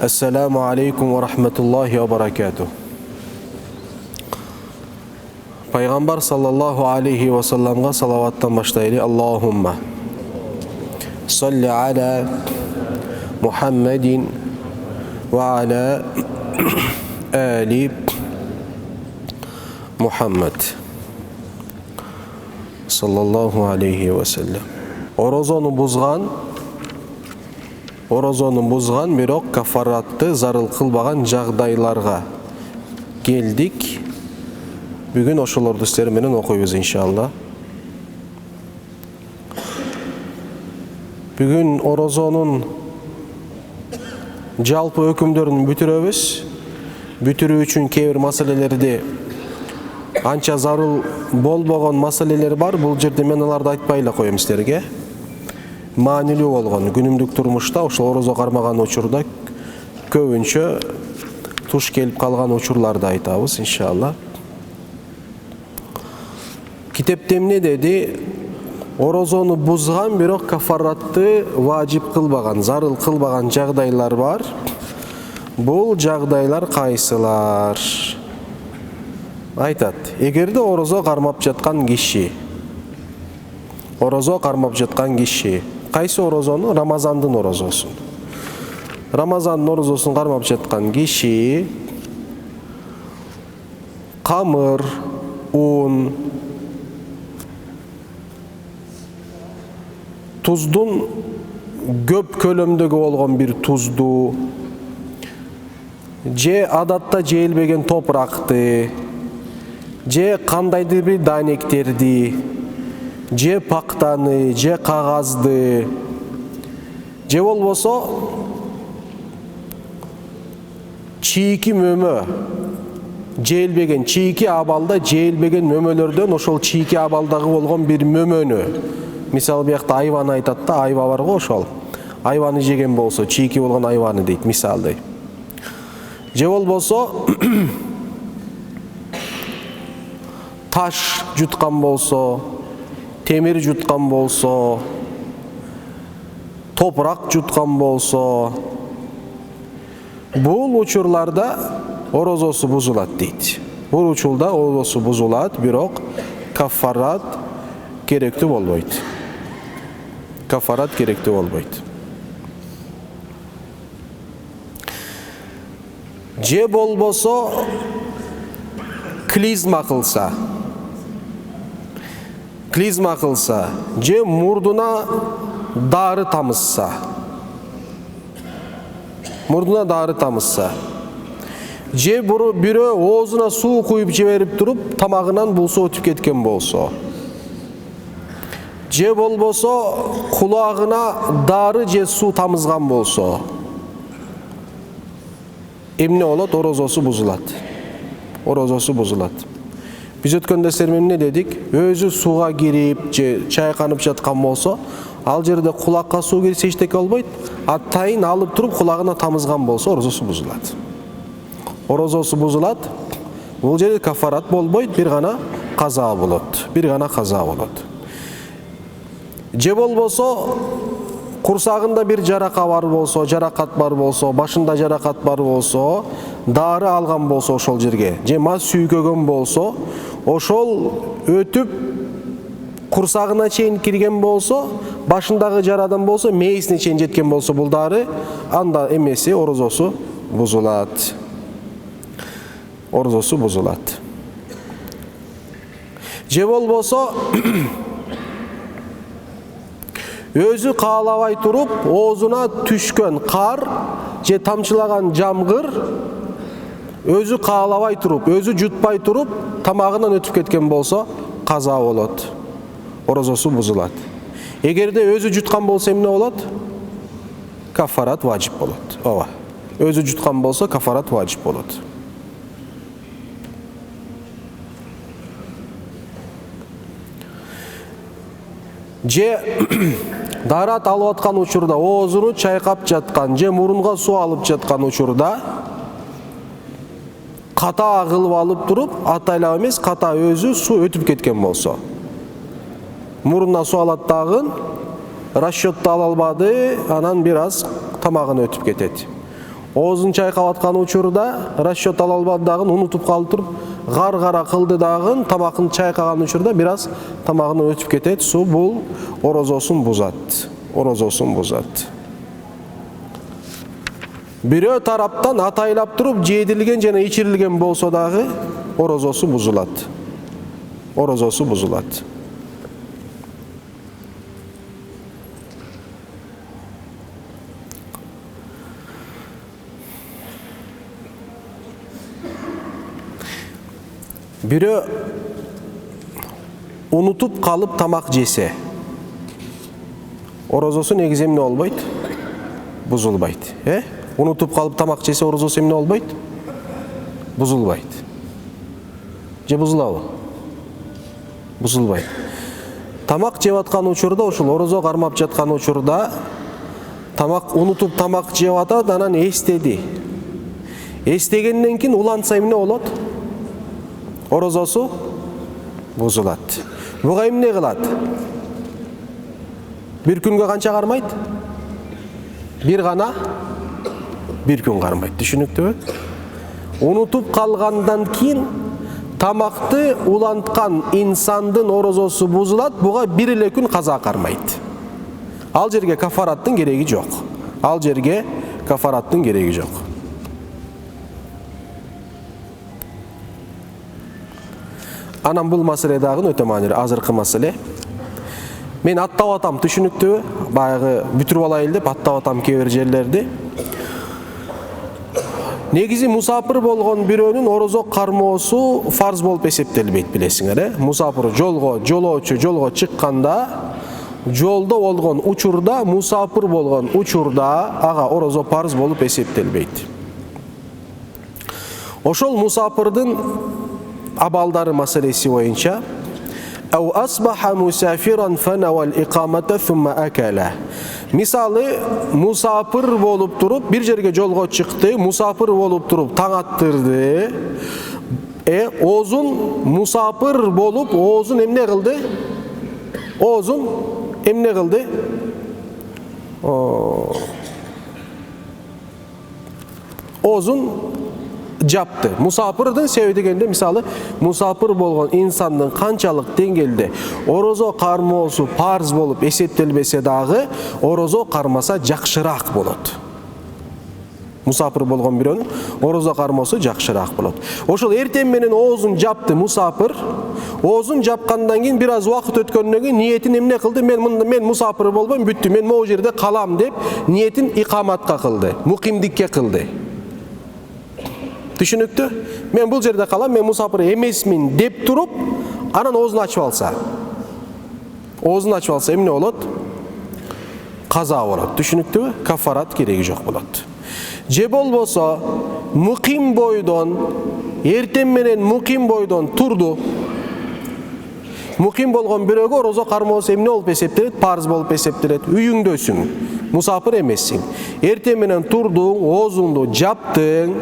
Assalamu alaikum wa rahmatullahi wa barakatuh. Пайғамбар саллаллаху алейхи ва салламға салаваттан баштайлы. Аллахумма салли аля Мухаммадин ва аля али Мухаммад саллаллаху алейхи ва саллам. Оразоны бұзған, бирок кафаратты зарыл қылбаған жағдайларға келдік. Бүгін ошолорду сіздер менен окуйбуз иншалла. Бүгін оразонун жалпы өкүмдөрүн бүтүрөбүз. Бүтүрүү үчүн кээ бир маселелерди анча зарыл болбогон маселелер бар. Бул жерде мен аларды айтпай эле коем силерге. Маанилүү болгон күнүмдүк турмушта ошол орозо кармаган учурда көбүнчө туш келип калган учурларды айтабыз иншалла. Китепте эмне деди? Орозону бузган, бирок кафаратты важип кылбаган, зарыл кылбаган жагдайлар бар. Бул жагдайлар кайсылар? Айтат. Эгерде орозо кармап жаткан киши, кайсы орозону? Рамазандын орозосун. Рамазандын орозосун кармап жаткан киши камыр, ун, туздун көп көлөмдөгү болгон бир тузду, же адатта жейилбеген топуракты, же кандайдыр бир данектерди, же пактаны, же кагазды, же болбосо чийки мөмө, жейилбеген чийки абалда жейилбеген мөмөлөрдөн ошол чийки абалдагы болгон бир мөмөнү, мисалы биякта айваны айтат да, айва бар го, ошол айваны жеген болсо чийки болгон айваны дейт мисалды. Же болбосо таш жуткан болсо, темир жуткан болсо, топурак жуткан болсо, бул учурларда орозосу бузулат дейт. Бул учурда орозосу бузулат, бирок кафарат керектүү болбойт. Кафарат керектүү болбойт. Же болбосо клизма кылса, же мурдуна дары тамызса, же бирөө оозуна суу куюп жиберип туруп тамагынан бул суу өтүп кеткен болсо, же болбосо кулагына дары же суу тамызган болсо, эмне болот? Орозосу бузулат. Биз өткөндө силер менен эмне дедик? Өзү сууга кирип же чайканып жаткан болсо, ал жерде кулакка суу кирсе эчтеке болбойт. Атайын алып туруп кулагына тамызган болсо, орозосу бузулат. Бул жерде кафарат болбойт, бир гана каза болот. Же болбосо курсагында бир жаракат бар болсо, башында жаракат бар болсо, дары алган болсо ошол жерге, же мас сүйкөгөн болсо, ошол өтүп курсагына чейин кирген болсо, башындагы жарадан болсо, мээсине чейин жеткен болсо бул дары, анда эмеси орозосу бузулат. Же болбосо өзү каалабай туруп оозуна түшкөн кар же тамчылаган жамгыр өзү каалабай туруп, өзү жутпай туруп тамагынан өтүп кеткен болсо каза болот. Орозосу бузулат. Эгерде өзү жуткан болсо эмне болот? Кафарат важип болот. Ооба. Өзү жуткан болсо кафарат важип болот. Же дарат алып аткан учурда, оозуну чайкап жаткан, же мурунга суу алып жаткан учурда ката кылып алып туруп, атайлап эмес, ката өзү суу өтүп кеткен болсо, мурунна суу алат расчетто ала албады, анан бир аз тамагына өтүп кетет. Оозун чайкап аткан учурда расчет ала албады дагы, унутуп калып туруп, гар-гара кылды дагы, тамакын чайкаган учурда бир аз тамагынан өтүп кетет. Су бул орозосун бузат. Орозосун бузат. Бирөө тараптан атайлап туруп жедилген жана ичирилген болсо дагы орозосу бузулат. Орозосу бузулат. Бирөө унутуп калып тамак жесе, орозосу негизи эмне болбойт? Бузулбайт. Унутуп калып тамак жесе, орозосу эмне болбойт? Бузулбайт. Же бузулабы? Бузулбайт. Тамак жеп аткан учурда, ошол орозо кармап жаткан учурда тамак унутуп тамак жеп атат, анан эстеди. Эстегенден кийин улантса эмне болот? Орозосу бузулат. Буга эмне кылат? Бир күнгө канча кармайт? Бир гана бир күн кармайт. Түшүнүктүбү? Унутуп калгандан кийин тамакты уланткан инсандын орозосу бузулат, буга бир эле күн каза кармайт. Ал жерге кафараттын кереги жок. Ал жерге кафараттын кереги жок. Анан бул маселе дагы өтө маанилүү, азыркы маселе. Мен аттап атам, түшүнүктүбү? Баягы бүтүрүп алайын деп аттап атам кээ бир жерлерди. Негизи мусапыр болгон бирөөнүн орозо кармоосу фарз болуп эсептелбейт, билесиңер, Мусапыр жолго чыкканда, жолдо болгон учурда, мусапыр болгон учурда ага орозо фарз болуп эсептелбейт. Ошол мусапырдын абалдары маселеси боюнча «Ау асбаха мусафиран фанавал икамата сумма акала». Мисалы, мусапыр болуп туруп, бир жерге жолго чыкты, мусапыр болуп туруп таң аттырды. Оозун мусапыр болуп, оозун эмне кылды? Оозун эмне кылды? Оозун жапты. Мусапырдын себеби дегенде, мисалы, мусапыр болгон инсандын канчалык деңгээлде орозо кармоосу парз болуп эсептелбесе дагы, орозо кармаса жакшыраак болот. Мусапыр болгон бирөөнүн орозо кармоосу жакшыраак болот. Ошол эртең менен оозун жапты мусапыр. Оозун жапкандан кийин бир аз убакыт өткөндөн кийин ниетин эмне кылды? Мен мусапыр болбойм, бүттү, мен могу жерде калам деп ниетин икаматка кылды, мукимдикке кылды. Түшүнүктү? Мен бул жерде калам, мен мусапыр эмесмин деп туруп, анан оозун ачып алса. Оозун ачып алса эмне болот? Каза болот. Түшүнүктүбү? Кафарат кереги жок болот. Же болбосо муким бойдон, эртең менен муким бойдон турду. Муким болгон бирөөгө орозо кармоосу эмне болуп эсептелет? Парз болуп эсептелет. Үйүңдөсүң, мусапыр эмессиң. Эртең менен турдуң, оозуңду жаптың.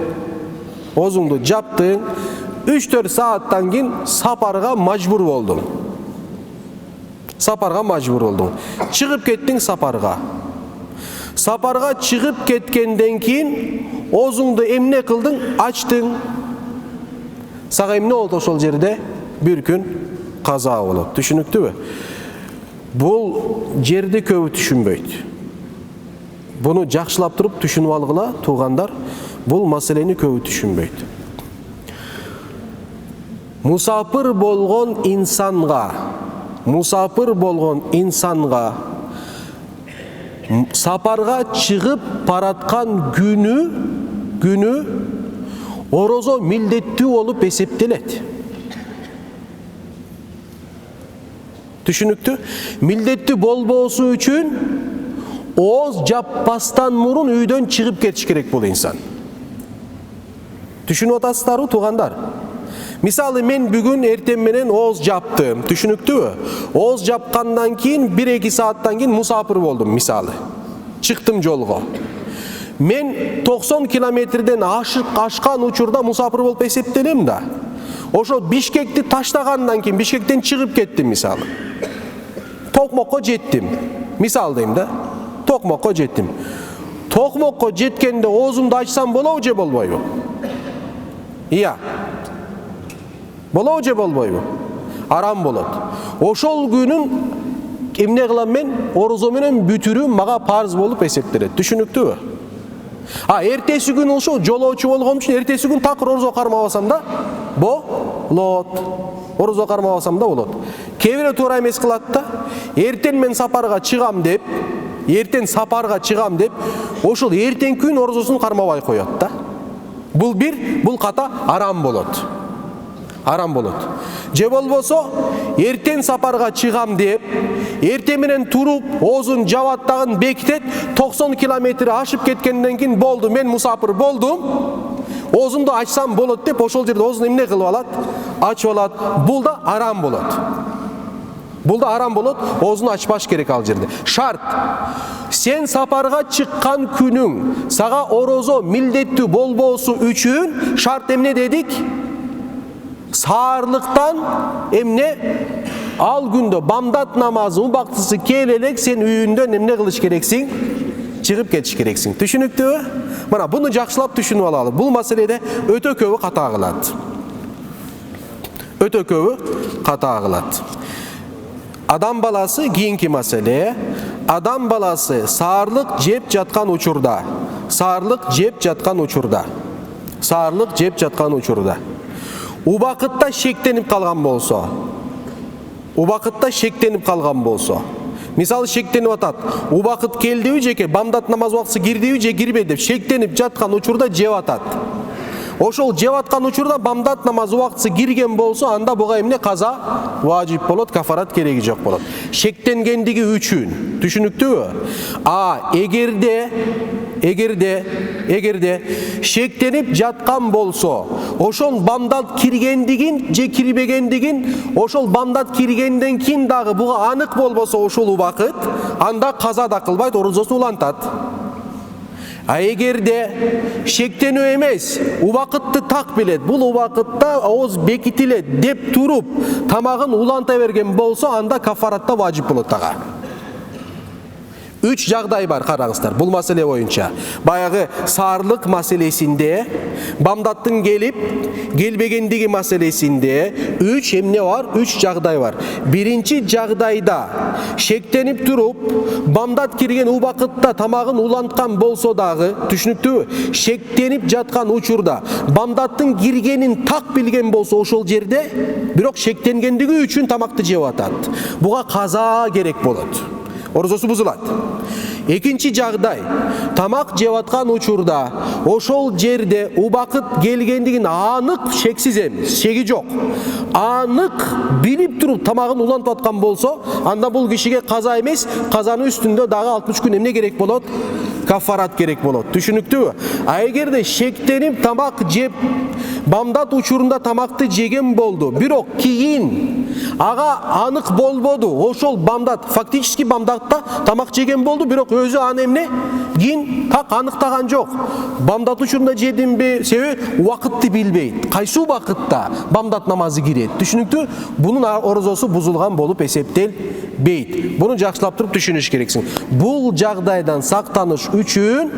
3-4 сааттан кийин сапарга мажбур болдуң. Чыгып кеттиң сапарга. Сапарга чыгып кеткенден кийин оозуңду эмне кылдың? Ачтың. Сага эмне болду ошол жерде? Бир күн каза болот. Түшүнүктүбү? Бул жерди көбү түшүнбөйт. Буну жакшылап туруп түшүнүп алгыла, туугандар. Бул маселени көбү түшүнбөйт. Мусапыр болгон инсанга сапарга чыгып бараткан күнү орозо милдеттүү болуп эсептелет. Түшүнүктү? Милдеттүү болбоосу үчүн ооз жаппастан мурун үйдөн чыгып кетиш керек бул инсан. Түшүнүп атасыздарбы, туугандар? Мисалы, мен бүгүн эртең менен ооз жаптым, түшүнүктүбү? Ооз жапкандан кийин 1-2 сааттан кийин мусапыр болдум, мисалы. Чыктым жолго. Мен 90 километрден ашкан учурда мусапыр болуп эсептелем да. Ошол Бишкекти таштагандан кийин Бишкектен чыгып кеттим, мисалы. Токмокко жеттим. Мисал дейм да. Токмокко жеттим. токмокко жеткенде оозумду ачсам болобу же болбойбу? Iya. Болобу же болбойбу? Арам болот. Ошол күнүн эмне кылам мен? Орозо менен бүтүрүү мага парз болуп эсептелет. Түшүнүктүүбү? Эртеси күн ошо жолоочу болгон үчүн эртеси күн такыр орозо кармабасам да болот. Орозо кармабасам да болот. Кээ бирөө туура эмес кылат да. Эртең мен сапарга чыгам деп, ошол эртең күн орозосун кармабай коёт да. Бул ката арам болот. Же болбосо эртең сапарга чыгам деп, эртең менен туруп, оозун жабат дагы бекитет, 90 километр ашып кеткенден кийин болду, мен мусапыр болдум, оозумду ачсам болот деп, ошол жерде оозун эмне кылып алат? Ачып алат. Бул да арам болот. Оозуну ачпаш керек ал жерде. Шарт. Сен сапарга чыккан күнүң сага орозо милдеттүү болбоосу үчүн шарт эмне дедик? Саарлыктан эмне? Ал күндө бамдат намазы убактысы келе элек сен үйүндөн эмне кылыш керексиң? Чыгып кетиш керексиң. Түшүнүктүүбү? Мына буну жакшылап түшүнүп алалы. Бул маселеде өтө көбү ката кылат. Адам баласы кийинки маселе. Адам баласы саарлык жеп жаткан учурда. Убакытта шектенип калган болсо. Мисалы шектенип атат. Убакыт келдиби жеке бамдат намаз убактысы кирдиби же кирбей деп шектенип жаткан учурда жеп атат. Ошол жеп аткан учурда бамдат намаз убактысы кирген болсо, анда буга эмне? Каза важип болот, кафарат кереги жок болот. Шектенгендиги үчүн. Түшүнүктүүбү? Эгерде шектенип жаткан болсо, ошол бамдат киргендигин же кирбегендигин, ошол бамдат киргенден кийин дагы буга анык болбосо ошол убакыт, анда каза да кылбайт, орозосун улантат. Эгерде шектенүү эмес, убакытты так билет, бул убакытта ооз бекитилет деп туруп, тамагын уланта берген болсо, анда кафаратта важип болот ага. 3 жагдай бар, караңыздар, бул маселе боюнча. Баягы саарлык маселесинде, бамдаттын келип, келбегендиги маселесинде 3 эмне бар? 3 жагдай бар. Биринчи жагдайда шектенип туруп, бамдат кирген убакытта тамагын уланткан болсо дагы, түшүнүктүүбү? Шектенип жаткан учурда бамдаттын киргенин так билген болсо ошол жерде, бирок шектенгендиги үчүн тамакты жеп атат. Буга каза керек болот. Орозосу бузулат. Экинчи жагдай, тамак жеп аткан учурда ошол жерде убакыт келгендигин анык, шексиз эмес, шеги жок, анык билип туруп тамагын улантып аткан болсо, анда бул кишиге каза эмес, казанын үстүндө дагы 60 күн эмне керек болот? Кафарат керек болот. Түшүнүктүүбү? Эгерде шектенип тамак жеп, бамдат учурунда тамакты жеген болду, бирок кийин ага анык болбоду, ошол бамдат, фактически бамдатта тамак жеген болду, бирок өзү аны эмне? Кийин так аныктаган жок. Бамдат учурунда жедимби? Себеби убакытты билбейт. Кайсы убакытта бамдат намазы кирет? Түшүнүктүү? Бунун орозосу бузулган болуп эсептелбейт. Буну жакшылап туруп түшүнүш керексиң. Бул жагдайдан сактаныш үчүн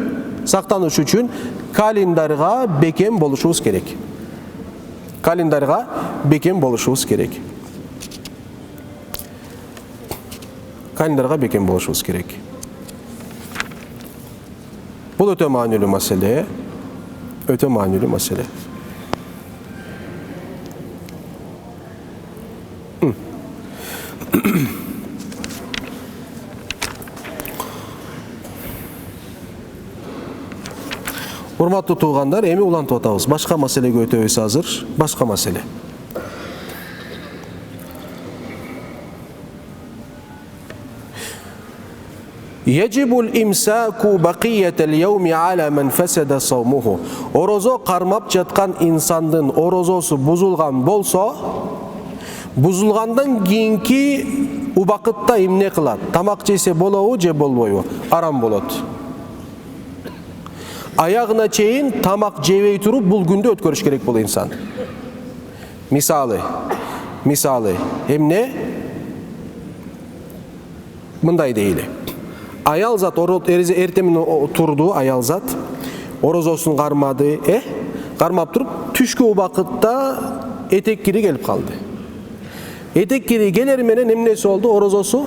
календарга бекем болушубуз керек. Бул өтө маанилүү маселе. Урматтуу туугандар, эми улантып атабыз. Башка маселеге өтөбүз азыр. Башка маселе. Яжибул имсаку бакиятал яуми аля ман фасада саумуху. Орозо кармап жаткан инсандын орозосу бузулган болсо, бузулгандан кийинки убакытта эмне кылат? Тамак жесе болобу же болбойбу? Арам болот. Аягына чейин тамак жебей туруп бул күндү өткөрүш керек болот инсан. Мисалы эмне? Мындай дейли. аял зат эртемен турду, аял зат орозосун кармады, кармап туруп түшкү убакытта этек кири келип калды. Этек кири келер менен эмнеси болду? Орозосу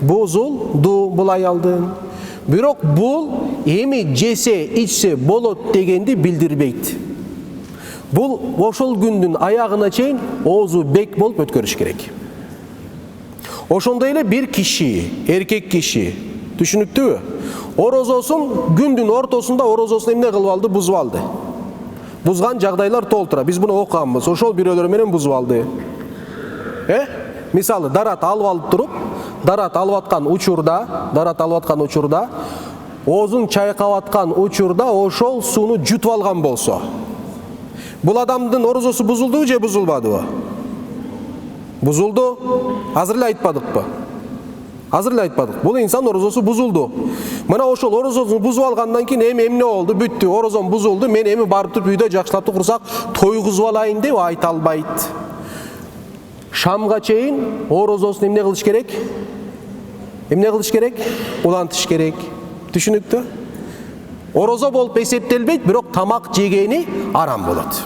бузулду бул аялдын. Бирок бул эми жесе, ичсе болот дегенди билдирбейт. Бул ошол күндүн аягына чейин оозу бек болуп өткөрүш керек. Ошондой эле бир киши, эркек киши, түшүнүктүүбү? Орозосун күндүн ортосунда орозосун эмне кылып алды? Бузуп алды. Бузган жагдайлар толтура. Биз буну окуганбыз. Ошол бирөөлөр менен бузуп алды. Мисалы, дарат алып туруп, дарат алып аткан учурда, оозун чайкап аткан учурда ошол сууну жутуп алган болсо, бул адамдын орозосу бузулдубу же бузулбадыбы? Бузулду. Азыр эле айтпадыкпы? Азыр эле айтпадык. Бул инсан орозосу бузулду. Мына ошол орозосун бузуп алгандан кийин эми эмне болду? Бүттү, орозом бузулду. Мен эми барып туруп үйдө жакшылап курсак тойгузуп алайын деп айта албайт. Шамга чейин орозосун эмне кылыш керек? Эмне кылыш керек? Улантыш керек. Түшүнүктүү? Орозо болуп эсептелбейт, бирок тамак жегени арам болот.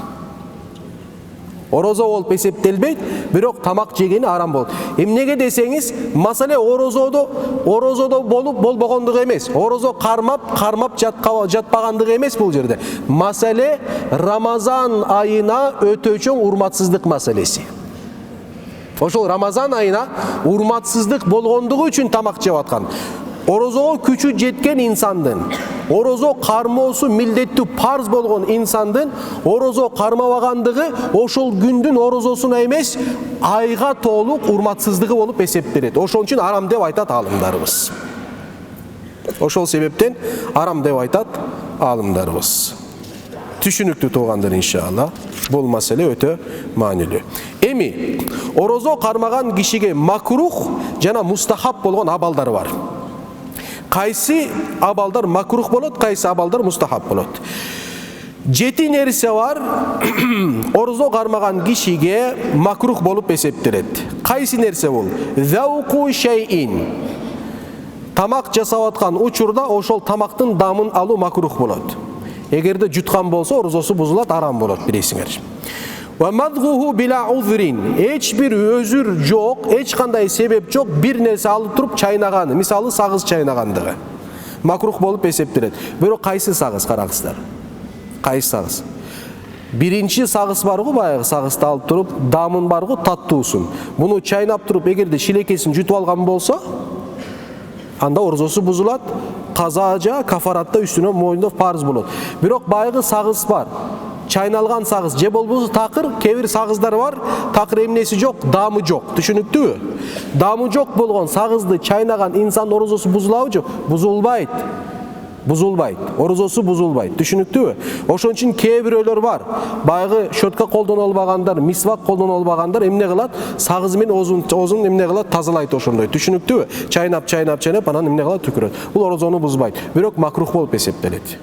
Орозо болуп эсептелбейт, бирок тамак жегени арам болот. Эмнеге десеңиз, маселе орозодо болуп болбогондугу эмес. Орозо кармап жатпагандыгы эмес бул жерде. Маселе Рамазан айына өтө чоң урматсыздык маселеси. Ошол Рамазан айына урматсыздык болгондугу үчүн тамак жеп аткан. Орозого күчү жеткен инсандын, орозо кармоосу милдеттүү парз болгон инсандын орозо кармабагандыгы ошол күндүн орозосуна эмес, айга толук урматсыздыгы болуп эсептелет. Ошон үчүн арам деп айтат аалымдарыбыз. Ошол себептен арам деп айтат аалымдарыбыз. Түшүнүктүү туугандар, иншалла. Бул маселе өтө маанилүү. Эми орозо кармаган кишиге макрух жана мустахаб болгон абалдар бар. Кайсы абалдар макрух болот, кайсы абалдар мустахаб болот. 7 нерсе бар, орозо кармаган кишиге макрух болуп эсептелет. Кайсы нерсе бул? Зауку шейин. Тамак жасап аткан учурда ошол тамактын дамын алуу макрух болот. Эгерде жуткан болсо орозосу бузулат, арам болот, билесиңер. Ва мадгуху била узрин. Эч бир өзүр жок, эч кандай себеп жок, бир нерсе алып туруп чайнаганы, мисалы сагыз чайнагандыгы макрух болуп эсептелет. Бирок кайсы сагыз, караңыздар? Кайсы сагыз? Биринчи сагыз баргы, баягы сагызды алып туруп, дамын баргы, таттуусун. Буну чайнап туруп, эгерде шилекесин жутуп алган болсо, анда орозосу бузулат, каза жа кафаратта үстүнө мойнундо парз болот. Бирок баягы сагыз бар. Чайналган сагыз же болбосо такыр, кебир сагыздар бар, такыр эмнеси жок, дамы жок. Түшүнүктүүбү? Дамы жок болгон сагызды чайнаган инсан орозосу бузулабы жок? Бузулбайт. Бузулбайт. Орозосу бузулбайт. Түшүнүктүүбү? Ошон үчүн кээ бирөөлөр бар. Баягы щетка колдоно албагандар, мисвак колдоно албагандар эмне кылат? Сагыз менен оозун эмне кылат? Тазалайт ошондой. Түшүнүктүүбү? Чайнап, анан эмне кылат? Түкүрөт. Бул орозону бузбайт. Бирок макрух болуп эсептелет.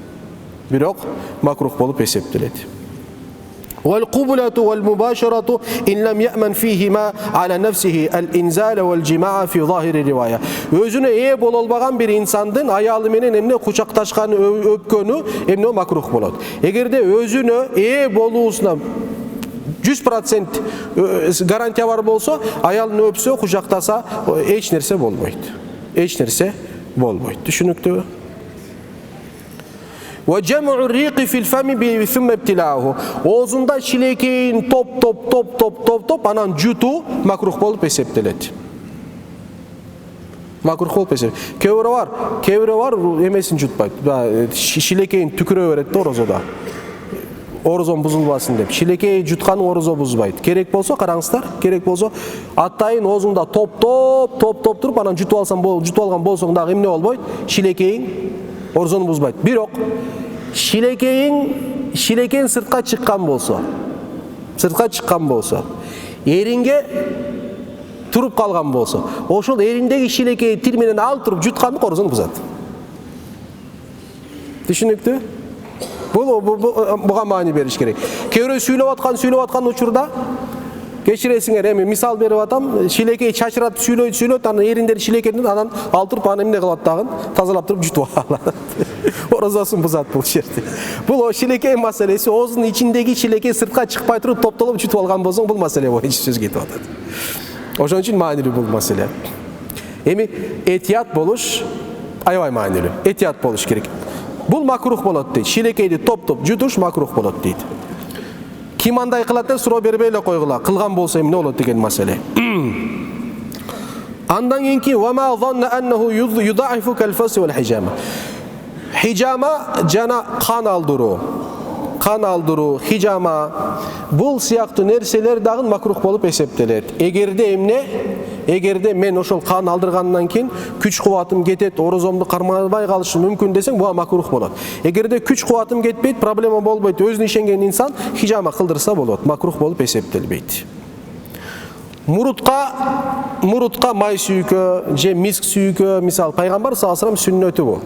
والقبلة والمباشرة إن لم يأمن فيهما على نفسه الإنزال والجماع في ظاهر الرواية. Özüne ee bol olbagan bir insandın ayalı menen emne kucaktaşkanı öpkönü emne makruh bolot. Egerde özüne ee boluusuna 100% garantiya var bolsa, ayalını öpse, kucaktasa hiç nerse bolboyt. Hiç nerse bolboyt. Düşünüktü. Ve cem'u riqi fil fami bi thumma ibtila'uhu. Oğuzunda şilekeyin top anan jutu makruh bolup eseptelet. Makruh bolup esep. Kevre var emesin jutpayt. Şilekeyin tüküre veret orozoda. Orozon buzulbasın dep. Şilekeyi jutkan orozo buzbayt. Kerek bolsa karаңыздар, kerek bolsa attayın oğuzunda top turup anan jutup algan bolsoң dagı emne bolboyt? Şilekeyin orozonu buzbayt. Бирок şilekeyin sırtка çıkkan bolsa, erинге turup kalgan bolsa, oşol erindegi şilekeyi til menen alып turup jutkanды orozonu buzat. Түшүнүктүү? Буга маани бериш керек. Кээ бирөө сүйлөп аткан учурда Кечиресиңер, эми мисал берип атам, шилекей чачырап сүйлөйт, анан эриндери шилекеден анан алып туруп аны эмне кылат дагы? Тазалап туруп жутуп алат. Орозосун бузат бул жерде. Бул шилекей маселеси, оозунун ичиндеги шилекей сыртка чыкпай туруп топтолуп жутуп алган болсоң, бул маселе боюнча сөз кетип атат. Ошон үчүн маанилүү бул маселе. Эми этият болуш аябай маанилүү. Этият болуш керек. Бул макрух болот дейт. Шилекейди топ-топ жутуш макрух болот дейт. Ким андай кылат деп суроо бербей эле койгула. Кылган болсо эмне болот деген маселе. Андан кийинки вама занна аннаху юдаифу калфас вал хижама. Хижама жана кан алдыруу, хижама бул сыяктуу нерселер дагы макрух болуп эсептелет. Эгерде мен ошол кан алдыргандан кийин күч кубатым кетет, орозомду кармабай калышым мүмкүн десең, буга макрух болот. Эгерде күч кубатым кетпейт, проблема болбойт, өзүнө ишенген инсан хижама кылдырса болот, макрух болуп эсептелбейт. Мурутка май сүйкө же миск сүйкө, мисал пайгамбар саллаллаху алейхи вассалам сүннөтү бул.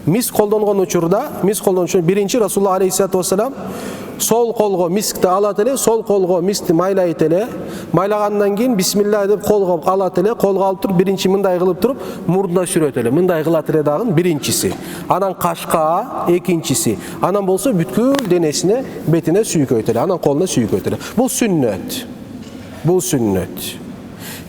Миск колдонгон учурда, биринчи Расулуллах алейхиссалату вассалам сол колго мискти алат эле, сол колго мискти майлайт эле. Майлагандан кийин бисмилла деп колго алат эле, колго алып туруп биринчи мындай кылып туруп мурдуна сүрөт эле. Мындай кылат эле дагы биринчиси. Анан кашка экинчиси. Анан болсо бүткүл денесине, бетине сүйкөйт эле, анан колуна сүйкөйт эле. Бул сүннөт.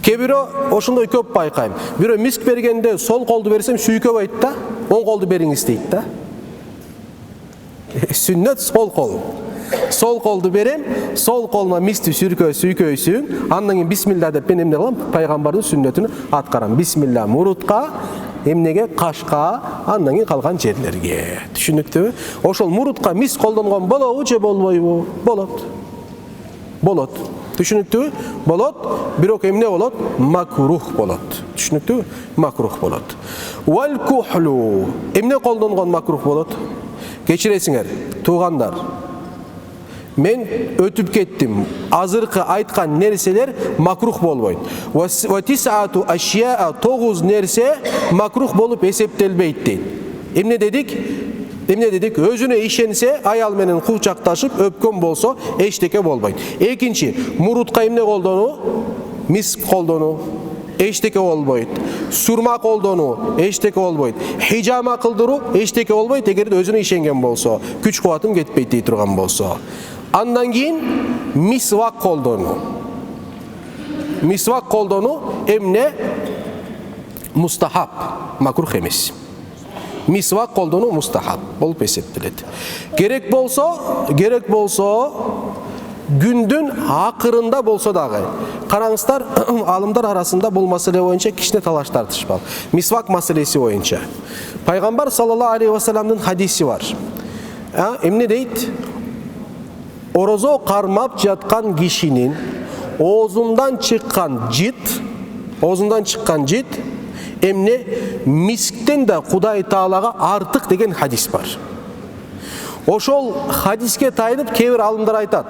Кебиро ошондой көп байкайм. Бирөө миск бергенде сол колду берсем сүйкөбөйт да, оң колду бериңиз дейт да. Сүннөт сол кол. Сол колду берем, сол колума мисти сүйкөйсүң, андан кийин бисмилла деп мен эмне кылам? Пайгамбардын сүннөтүн аткарам. Бисмилла мурутка, эмнеге? Кашка, андан кийин калган жерлерге. Түшүнүктүбү? Ошол мурутка миск колдонгон болобу же болбойбу? Болот. Түшүнүктүбү? Болот, бирок эмне болот? Макрух болот. Түшүнүктүбү? Макрух болот. Вал кухлу. Эмне колдонгон макрух болот? Кечиресиңер, туугандар. Мен өтүп кеттим. Азыркы айткан нерселер макрух болбойт. Ва тисату ашьяа, 9 нерсе макрух болуп эсептелбейт дейт. Эмне дедик? Өзүнө ишенсе, аял менен кучакташып өпкөн болсо эчтеке болбойт. Экинчи, мурутка эмне колдонуу? Миск колдонуу эчтеке болбойт. Сурма колдонуу эчтеке болбойт. Хижама кылдыруу эчтеке болбойт, эгерде өзүнө ишенген болсо, күч кубатым кетпейт дей турган болсо. Андан кийин мисвак колдонуу эмне? Мустахаб, макрух эмес. Мисвак колдонуу мустахаб болуп эсептелет. Керек болсо күндүн акырында болсо дагы. Караңыздар, алымдар арасында бул маселе боюнча кичине талаш тартышпак. Мисвак маселеси боюнча. Пайгамбар саллаллаху алейхи вассаламдын хадиси бар. Эмне дейт? Орозо кармап жаткан кишинин оозундан чыккан жит эмне мисктен да Кудай Таалага артык деген хадис бар. Ошол хадиске тайынып кээ-бир алымдар айтат.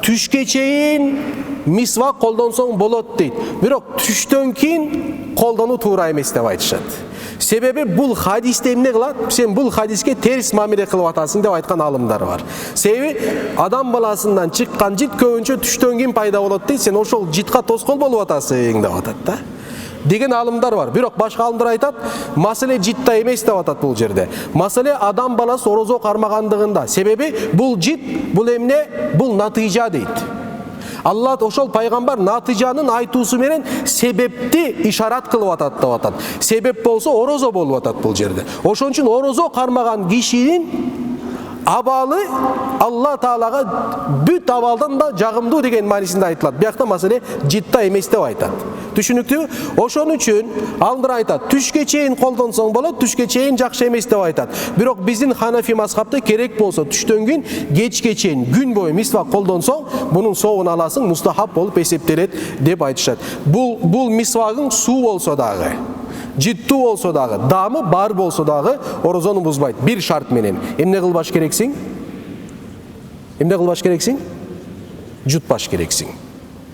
Түшкө чейин мисвак колдонсоң болот дейт. Бирок түштөн кийин колдонуу туура эмес деп айтышат. Себеби бул хадисте эмне кылат? Сен бул хадиске терс мамиле кылып атасың деп айткан алымдар бар. Себеби адам баласынан чыккан жит көбүнчө түштөн кийин пайда болот дейт. Сен ошол житка тоскоол болуп атасың деп атат да. Деген алымдар бар. Бирок башка алымдар айтат, маселе житта эмес деп атат бул жерде. Маселе адам баласы орозо кармагандыгында. Себеби бул жит, бул эмне? Бул натыйжа дейт. Алла ошол пайгамбар натыйжанын айтуусу менен себепти ишарат кылып атат деп атат. Себеп болсо орозо болуп атат бул жерде. Ошон үчүн орозо кармаган кишинин абалы Алла Таалага бүт абалдан да жагымдуу деген маанисинде айтылат. Биякта маселе житта эмес деп айтат. Түшүнүктүбү? Ошон үчүн алымдар айтат, түшкө чейин колдонсоң болот, түшкө чейин жакшы эмес деп айтат. Бирок биздин Ханафи мазхабта керек болсо түштөн кийин кечке чейин күн бою мисвак колдонсоң, бунун соогун аласың, мустахаб болуп эсептелет деп айтышат. Бул мисвагың суу болсо дагы, життуу болсо дагы, дамы бар болсо дагы орозону бузбайт. Бир шарт менен. Эмне кылбаш керексиң? Жутпаш керексиң.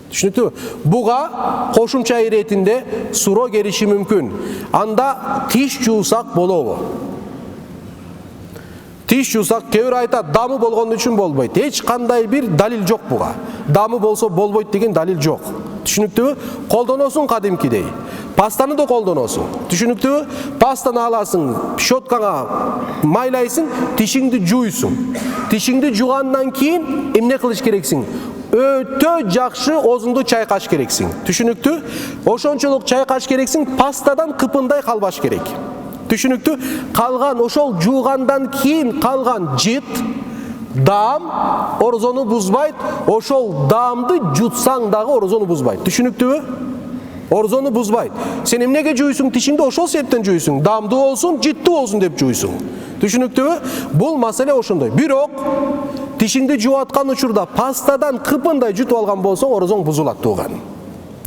Түшүнүктүбү? Буга кошумча иретинде суроо келиши мүмкүн. Анда тиш жуусак болобу? Тиш жусак кээ бирөө айтат дамы болгон үчүн болбойт. Эч кандай бир далил жок буга. Дамы болсо болбойт деген далил жок. Түшүнүктүүбү? Колдоносуң кадимкидей. Пастаны да колдоносуң. Түшүнүктүүбү? Пастаны аласың, щоткаңа майлайсың, тишиңди жуйсуң. Тишиңди жугандан кийин эмне кылыш керексиң? Өтө жакшы оозуңду чайкаш керексиң. Түшүнүктүү? Ошончолук чайкаш керексиң, пастадан кыпындай калбаш керек. Түшүнүктүү? Калган ошол жуугандан кийин калган жыт, даам орозону бузбайт. Ошол даамды жутсаң дагы орозону бузбайт. Түшүнүктүүбү? Орозону бузбайт. Сен эмнеге жуйсуң тишиңди? Ошол себептен жуйсуң. Даамдуу болсун, жыттуу болсун деп жуйсуң. Түшүнүктүүбү? Бул маселе ошондой. Бирок тишиңди жууп аткан учурда пастадан кыпындай жутуп алган болсоң, орозоң бузулат тууган.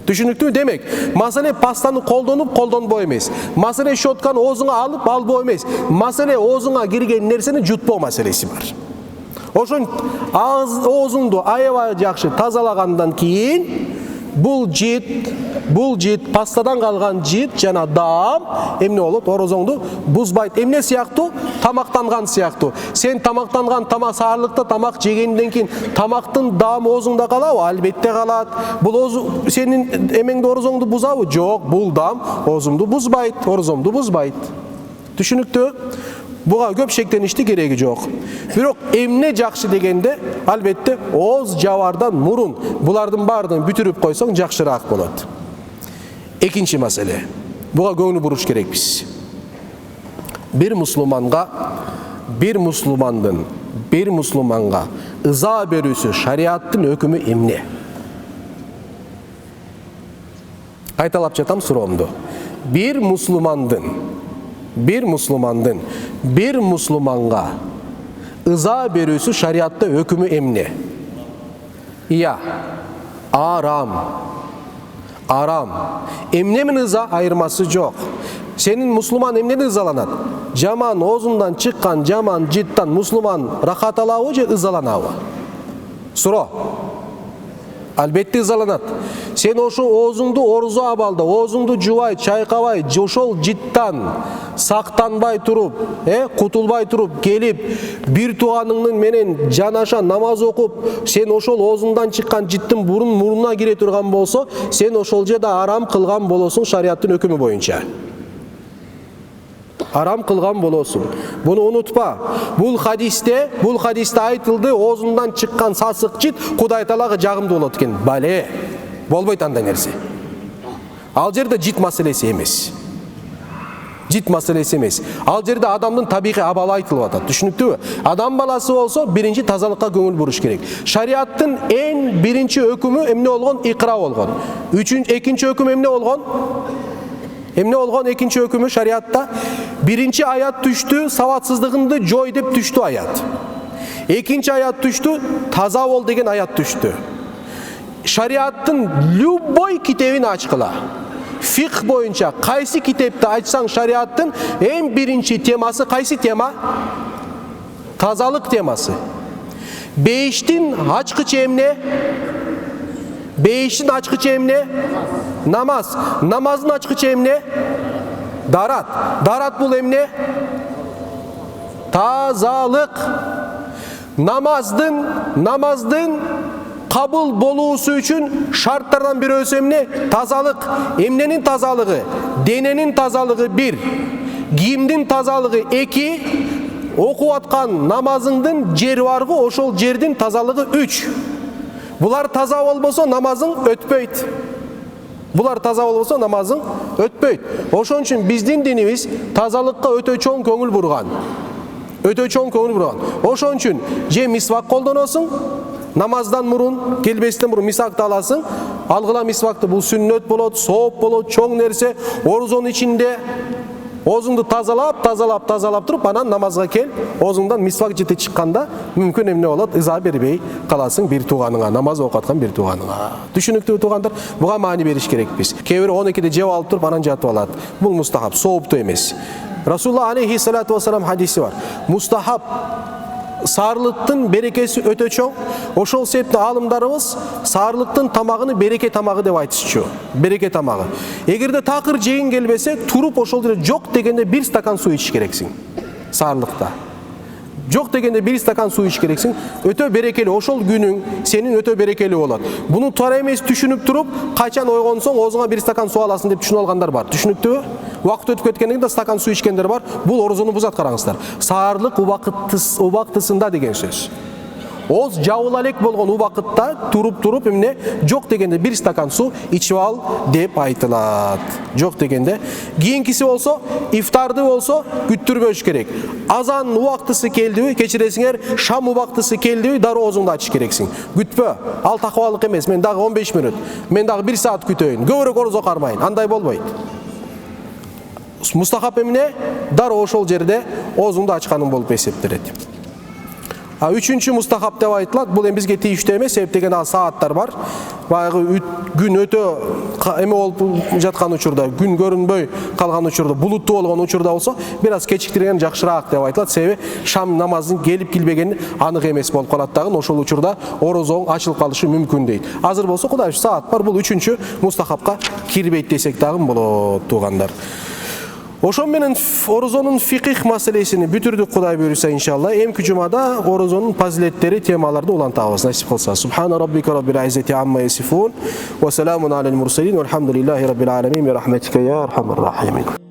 Түшүнүктүү? Демек, маселе пастаны колдонуп, колдонбоо эмес. Маселе щотканы оозуңа алып, албоо эмес. Маселе оозуңа кирген нерсени жутпоо маселеси бар. Ошон оозуңду аябай жакшы тазалагандан кийин бул жит, пастадан калган жит жана даам эмне болот? Орозоңду бузбайт. Эмне сыяктуу? Тамактанган сыяктуу. Сен тамактанган саарлыкта тамак жегенден кийин тамактын даамы оозуңда калабы? Албетте калат. Бул сенин эмеңди орозоңду бузабы? Жок, бул даам оозумду бузбайт, орозомду бузбайт. Түшүнүктүү? Буга көп шектеништи кереги жок. Бирок эмне жакшы дегенде, албетте ооз жабардан мурун булардын баардыгын бүтүрүп койсоң жакшыраак болот. Экинчи маселе. Буга көңүл буруш керекпиз. Бир мусулманга ыза берүүсү шариаттын өкүмү эмне? Кайталап жатам суроомду. Бир мусулманга ыза берүүсү шариатта өкүмү эмне? Ия, арам. Эмне менен ыза? Айырмасы жок. Сенин мусулман эмнеден ызаланат? Жаман оозундан чыккан жаман жыттан мусулман рахат алабы же ызаланабы? Суроо. Албетте ызаланат. Сен ошо оозуңду орозо абалда, оозуңду жубай, чайкабай, ошол жыттан сактанбай туруп, кутулбай туруп келип, бир тууганыңдын менен жанаша намаз окуп, сен ошол оозуңдан чыккан жыттын мурунуна кире турган болсо, сен ошол жерде арам кылган болосуң шариаттын өкүмү боюнча. Арам кылган болосуң. Буну унутпа. Бул хадисте айтылды, оозундан чыккан сасык жыт Кудай Таалага жагымдуу болот экен. Бале. Болбойт андай нерсе. Ал жерде жыт маселеси эмес. Ал жерде адамдын табигый абалы айтылып атат. Түшүнүктүүбү? Адам баласы болсо биринчи тазалыкка көңүл буруш керек. Шариаттын эң биринчи өкүмү эмне болгон? Икра болгон. Экинчи өкүм эмне болгон? Экинчи өкүмү шариатта? Биринчи аят түштү, сабатсыздыгыңды жой деп түштү аят. Экинчи аят түштү, таза бол деген аят түштү. Шариаттын любой китебин ачкыла. Фикх боюнча кайсы китепти ачсаң шариаттын эң биринчи темасы кайсы тема? Тазалык темасы. Бейиштин ачкычы эмне? Намаз. Намаздын ачкычы эмне? Дарат бул эмне? Тазалык. Намаздын кабыл болуусу үчүн шарттардан бирөөсү эмне? Тазалык. Эмненин тазалыгы? Дененин тазалыгы 1, кийимдин тазалыгы 2, окуп аткан намазыңдын жери барбы, ошол жердин тазалыгы 3. Булар таза болбосо намазың өтпөйт. Ошон үчүн биздин динибиз тазалыкка өтө чоң көңүл бурган. Ошон үчүн же мисвак колдоносуң, намаздан мурун, келбестен мурун мисвакты аласың, алгыла мисвакты, бул сүннөт болот, сооп болот, чоң нерсе, орозонун ичинде оозуңду тазалап туруп, анан намазга кел, оозуңдан мисвак жыты чыкканда мүмкүн эмне болот? Ыза бербей каласың бир тууганыңа, намаз окуп аткан бир тууганыңа. Түшүнүктүү туугандар? Буга маани бериш керекпиз. Кээ бирөө 12-де жеп алып туруп анан жатып алат. Бул мустахаб, сооптуу эмес. Расулулла алейхи салату вассалам хадиси бар. Мустахаб саарлыктын берекеси өтө чоң. Ошол себептен алымдарыбыз саарлыктын тамагыны береке тамагы деп айтышчу. Береке тамагы. Эгерде такыр жегиң келбесе, туруп ошол жерде жок дегенде 1 стакан суу ичиш керексиң. Саарлыкта. Жоқ дегенде 1 стакан су іш керексің. Өтө берекелі, ошол күнүң сенин өтө берекелі болот. Буну туура эмес түшүнүп туруп, качан ойгонсоң оозуңа 1 стакан су аласың деп түшүнүп алгандар бар. Түшүнүктүүбү? Убакыт өтүп кеткенден кийин стакан су ичкендер бар. Бул орозону бузат, караңыздар. Саарлык убактысында деген сөз. Ооз жабыла элек болгон убакытта туруп эмне жок дегенде 1 стакан су ичип ал деп айтылат. Жок дегенде. Кийинкиси болсо, ифтарды болсо күттүрбөш керек. Азан убактысы келдиби, кечиресиңер, шам убактысы келдиби, дароо оозуңду ачыш керексиң. Күтпө. Ал такыбалык эмес. Мен дагы 15 мүнөт, мен дагы 1 саат күтөйүн. Көбүрөөк орозо кармайын. Андай болбойт. Мустахап эмне? Дароо ошол жерде оозуңду ачканың болуп эсептелет. Үчүнчү мустахап деп айтылат. Бул эми бизге тийиштүү эмес, себеп деген ал сааттар бар. Баягы күн өтө эме болуп жаткан учурда, күн көрүнбөй калган учурда, булуттуу болгон учурда болсо, бир аз кечиктирген жакшыраак деп айтылат. Себеби шам намазынын келип келбегени анык эмес болуп калат дагы. Ошол учурда орозоң ачылып калышы мүмкүн дейт. Азыр болсо Кудай саат бар. Бул үчүнчү мустахапка кирбейт десек дагы болот, туугандар. Ошон менен орозонун фиких маселесini бүтүрдүк, Кудай буйруса иншалла. Эмки жумада орозонун фазилеттери темаларды улантабыз, насип кылса. Субхана раббика раббил иззати амма ясифун ва саламун алал мурсалин валхамдулиллахи раббил аламин би рахматика я архамар рахимин.